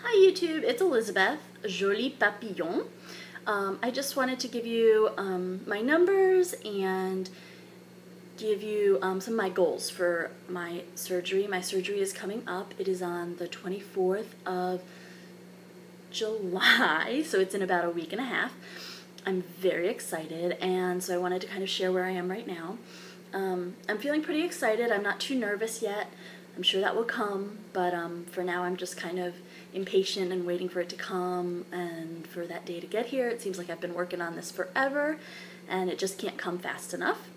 Hi YouTube, it's Elizabeth, Jolie Papillon. I just wanted to give you my numbers and give you some of my goals for my surgery. My surgery is coming up. It is on the 24th of July, so it's in about a week and a half. I'm very excited, and so I wanted to kind of share where I am right now. I'm feeling pretty excited. I'm not too nervous yet. I'm sure that will come, but for now I'm just kind of impatient and waiting for it to come and for that day to get here. It seems like I've been working on this forever, and it just can't come fast enough.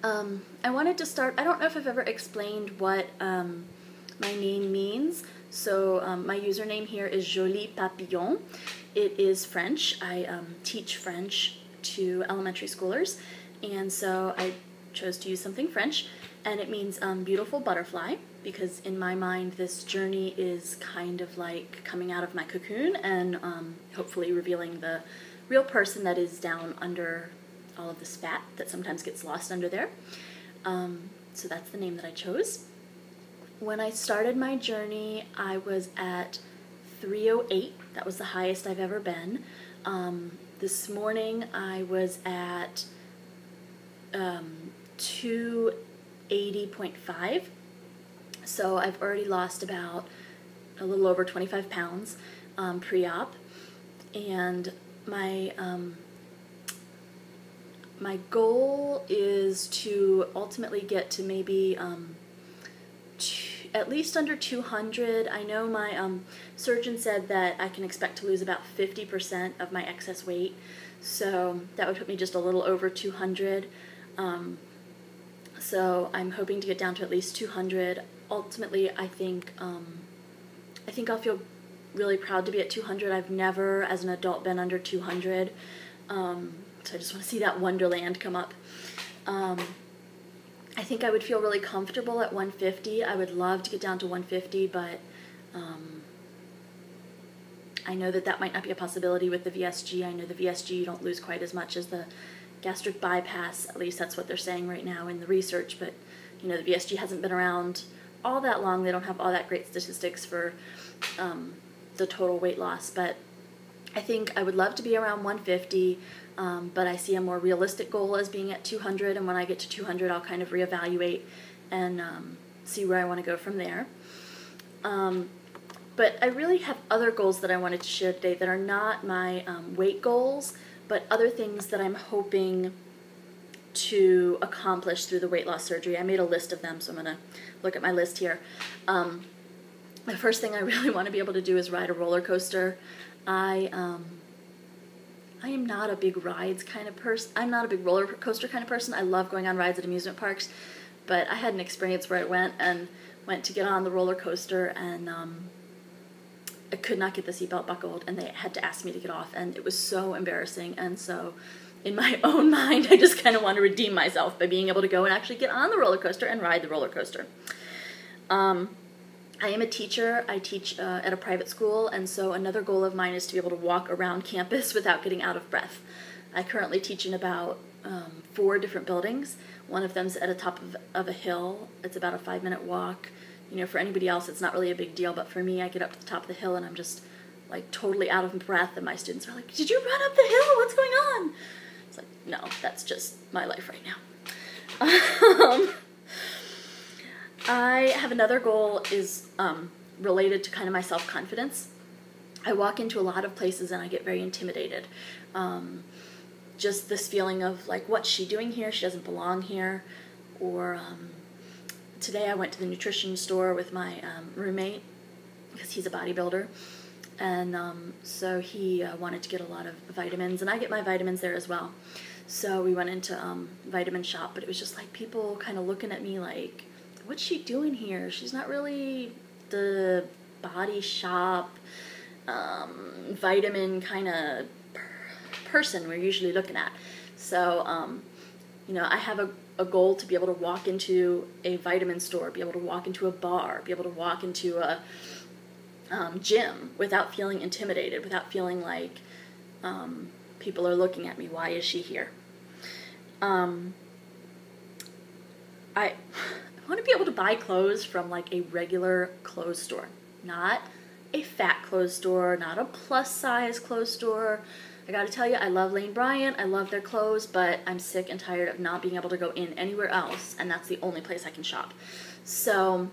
I wanted to start, I don't know if I've ever explained what my name means. So my username here is Jolie Papillon. It is French. I teach French to elementary schoolers, and so I chose to use something French, and it means beautiful butterfly, because in my mind this journey is kind of like coming out of my cocoon and hopefully revealing the real person that is down under all of this fat that sometimes gets lost under there. So that's the name that I chose. When I started my journey, I was at 308. That was the highest I've ever been. This morning I was at 280.5. So I've already lost about a little over 25 pounds pre-op, and my my goal is to ultimately get to maybe at least under 200. I know my surgeon said that I can expect to lose about 50% of my excess weight, so that would put me just a little over 200. So I'm hoping to get down to at least 200. Ultimately, I think I'll feel really proud to be at 200. I've never, as an adult, been under 200. So I just want to see that wonderland come up. I think I would feel really comfortable at 150. I would love to get down to 150, but I know that that might not be a possibility with the VSG. I know the VSG you don't lose quite as much as the gastric bypass. At least that's what they're saying right now in the research, but you know, the VSG hasn't been around all that long. They don't have all that great statistics for the total weight loss, but I think I would love to be around 150, but I see a more realistic goal as being at 200, and when I get to 200 I'll kind of reevaluate and see where I want to go from there. But I really have other goals that I wanted to share today that are not my weight goals, but other things that I'm hoping to accomplish through the weight loss surgery. I made a list of them, so I'm going to look at my list here. The first thing I really want to be able to do is ride a roller coaster. I am not a big rides kind of person. I'm not a big roller coaster kind of person. I love going on rides at amusement parks, but I had an experience where I went to get on the roller coaster, and I could not get the seatbelt buckled, and they had to ask me to get off, and it was so embarrassing. And so in my own mind, I just kind of want to redeem myself by being able to go and actually get on the roller coaster and ride the roller coaster. I am a teacher. I teach at a private school, and so another goal of mine is to be able to walk around campus without getting out of breath. I currently teach in about 4 different buildings. One of them's at the top of a hill. It's about a 5-minute walk. You know, for anybody else, it's not really a big deal, but for me, I get up to the top of the hill and I'm just like totally out of breath, and my students are like, "Did you run up the hill? What's going on?" It's like, no, that's just my life right now. I have another goal is related to kind of my self-confidence. I walk into a lot of places and I get very intimidated. Just this feeling of like, what's she doing here? She doesn't belong here. Or today I went to the nutrition store with my roommate, because he's a bodybuilder, and so he wanted to get a lot of vitamins, and I get my vitamins there as well. So we went into Vitamin Shop, but it was just like people kind of looking at me like, what's she doing here? She's not really the Body Shop vitamin kind of person we're usually looking at. So you know, I have a goal to be able to walk into a vitamin store, be able to walk into a bar, be able to walk into a gym without feeling intimidated, without feeling like people are looking at me. Why is she here? I want to be able to buy clothes from like a regular clothes store, not a fat clothes store, not a plus size clothes store. I gotta tell you, I love Lane Bryant, I love their clothes, but I'm sick and tired of not being able to go in anywhere else, and that's the only place I can shop. So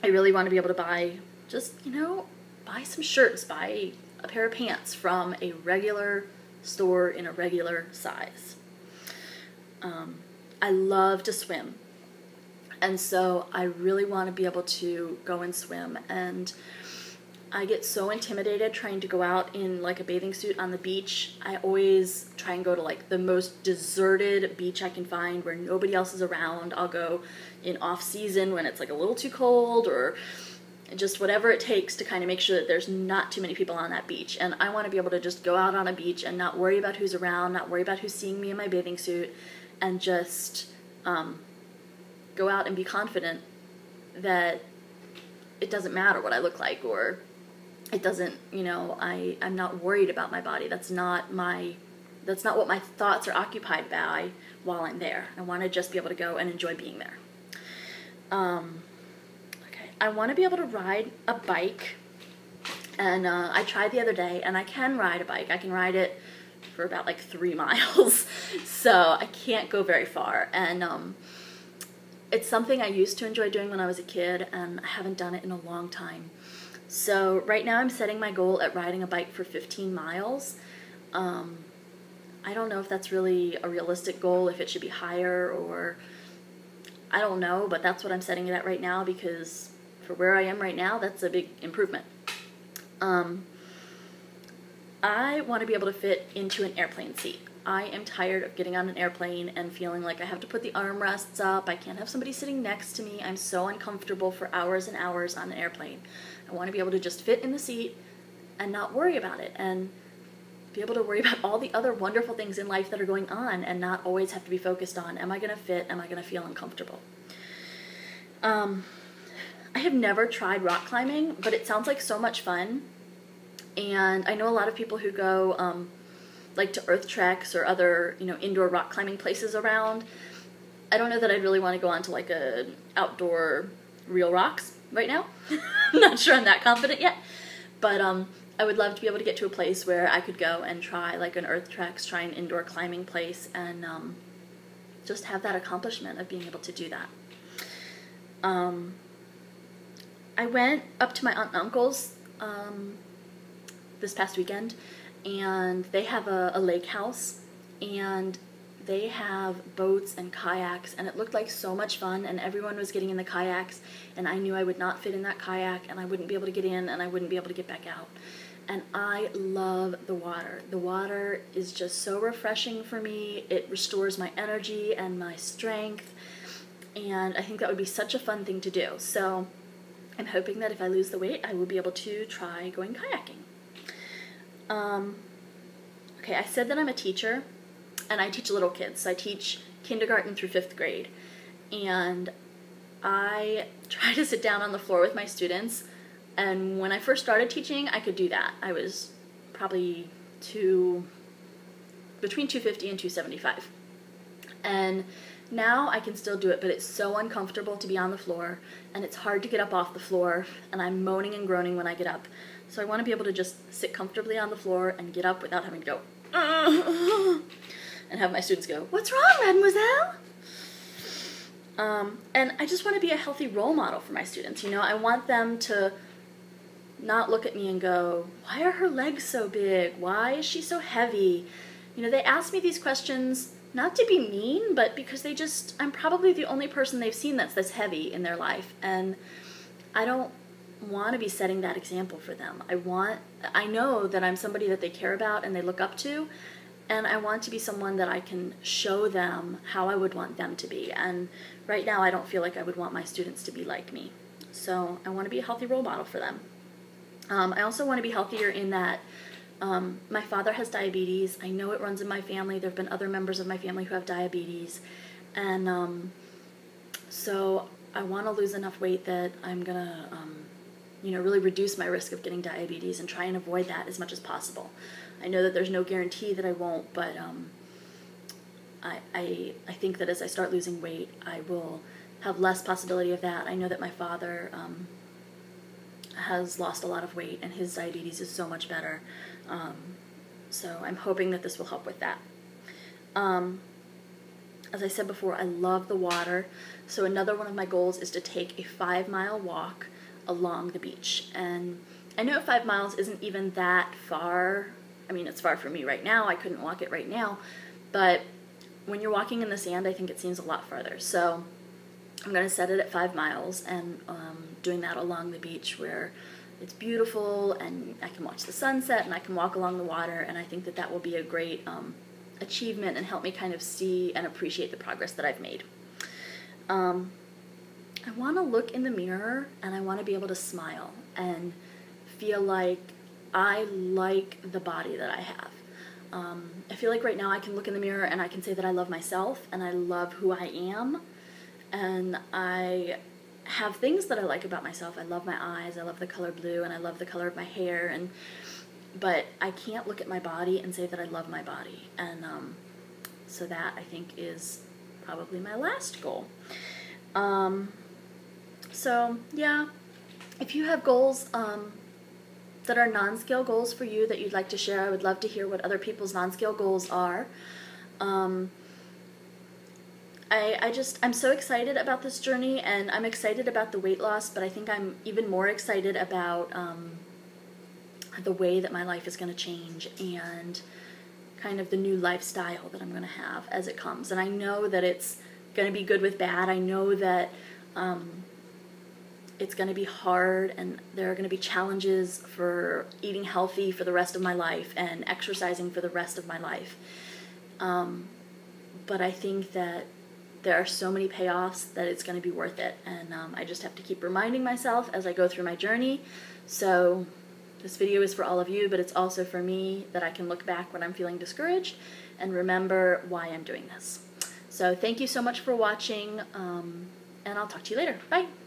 I really want to be able to buy, just, buy some shirts, buy a pair of pants from a regular store in a regular size. I love to swim, and so I really want to be able to go and swim, and I get so intimidated trying to go out in like a bathing suit on the beach. I always try and go to like the most deserted beach I can find where nobody else is around. I'll go in off season when it's like a little too cold, or just whatever it takes to kind of make sure that there's not too many people on that beach. And I want to be able to just go out on a beach and not worry about who's around, not worry about who's seeing me in my bathing suit, and just go out and be confident that it doesn't matter what I look like, or it doesn't, I'm not worried about my body. That's not what my thoughts are occupied by while I'm there. I want to just be able to go and enjoy being there. Okay, I want to be able to ride a bike, and I tried the other day, and I can ride a bike. I can ride it for about like 3 miles, so I can't go very far, and it's something I used to enjoy doing when I was a kid, and I haven't done it in a long time. So right now I'm setting my goal at riding a bike for 15 miles. I don't know if that's really a realistic goal, if it should be higher, or I don't know, but that's what I'm setting it at right now, because for where I am right now, that's a big improvement. I want to be able to fit into an airplane seat. I am tired of getting on an airplane and feeling like I have to put the armrests up. I can't have somebody sitting next to me. I'm so uncomfortable for hours and hours on an airplane. I want to be able to just fit in the seat and not worry about it, and be able to worry about all the other wonderful things in life that are going on, and not always have to be focused on, am I going to fit? Am I going to feel uncomfortable? I have never tried rock climbing, but it sounds like so much fun. And I know a lot of people who go like to Earth Treks or other, indoor rock climbing places around. I don't know that I'd really want to go onto like a outdoor real rocks right now. I'm not sure I'm that confident yet. But I would love to be able to get to a place where I could go and try like an Earth Treks, try an indoor climbing place, and just have that accomplishment of being able to do that. I went up to my aunt and uncle's this past weekend, and they have a lake house, and they have boats and kayaks, and it looked like so much fun, and everyone was getting in the kayaks, and I knew I would not fit in that kayak, and I wouldn't be able to get in, and I wouldn't be able to get back out. And I love the water. The water is just so refreshing for me. It restores my energy and my strength, and I think that would be such a fun thing to do. So I'm hoping that if I lose the weight, I will be able to try going kayaking. Okay, I said that I'm a teacher, and I teach little kids. So I teach kindergarten through 5th grade, and I try to sit down on the floor with my students, and when I first started teaching, I could do that. I was probably between 250 and 275, and now I can still do it, but it's so uncomfortable to be on the floor, and it's hard to get up off the floor, and I'm moaning and groaning when I get up. So I want to be able to just sit comfortably on the floor and get up without having to go, and have my students go, "What's wrong, mademoiselle?" And I just want to be a healthy role model for my students. I want them to not look at me and go, "Why are her legs so big? Why is she so heavy?" They ask me these questions not to be mean, but because I'm probably the only person they've seen that's this heavy in their life, and I don't want to be setting that example for them. I know that I'm somebody that they care about and they look up to, and I want to be someone that I can show them how I would want them to be. And right now I don't feel like I would want my students to be like me. So I want to be a healthy role model for them. I also want to be healthier in that my father has diabetes. I know it runs in my family. There have been other members of my family who have diabetes, and so I want to lose enough weight that I'm going to really reduce my risk of getting diabetes and try and avoid that as much as possible. I know that there's no guarantee that I won't, but I think that as I start losing weight, I will have less possibility of that. I know that my father has lost a lot of weight, and his diabetes is so much better. So I'm hoping that this will help with that. As I said before, I love the water, so another one of my goals is to take a 5-mile walk along the beach. And I know 5 miles isn't even that far. I mean, it's far for me right now. I couldn't walk it right now, but when you're walking in the sand, I think it seems a lot farther. So I'm going to set it at 5 miles, and doing that along the beach where it's beautiful and I can watch the sunset and I can walk along the water, and I think that that will be a great achievement and help me kind of see and appreciate the progress that I've made. I want to look in the mirror and I want to be able to smile and feel like I like the body that I have. I feel like right now I can look in the mirror and I can say that I love myself and I love who I am, and I have things that I like about myself. I love my eyes, I love the color blue, and I love the color of my hair, but I can't look at my body and say that I love my body, and so that I think is probably my last goal. So yeah, if you have goals that are non-scale goals for you that you'd like to share, I would love to hear what other people's non-scale goals are. I'm so excited about this journey, and I'm excited about the weight loss, but I think I'm even more excited about the way that my life is going to change and kind of the new lifestyle that I'm going to have as it comes. And I know that it's going to be good with bad. I know that it's going to be hard, and there are going to be challenges for eating healthy for the rest of my life and exercising for the rest of my life. But I think that there are so many payoffs that it's going to be worth it, and I just have to keep reminding myself as I go through my journey. So this video is for all of you, but it's also for me, that I can look back when I'm feeling discouraged and remember why I'm doing this. So thank you so much for watching, and I'll talk to you later. Bye!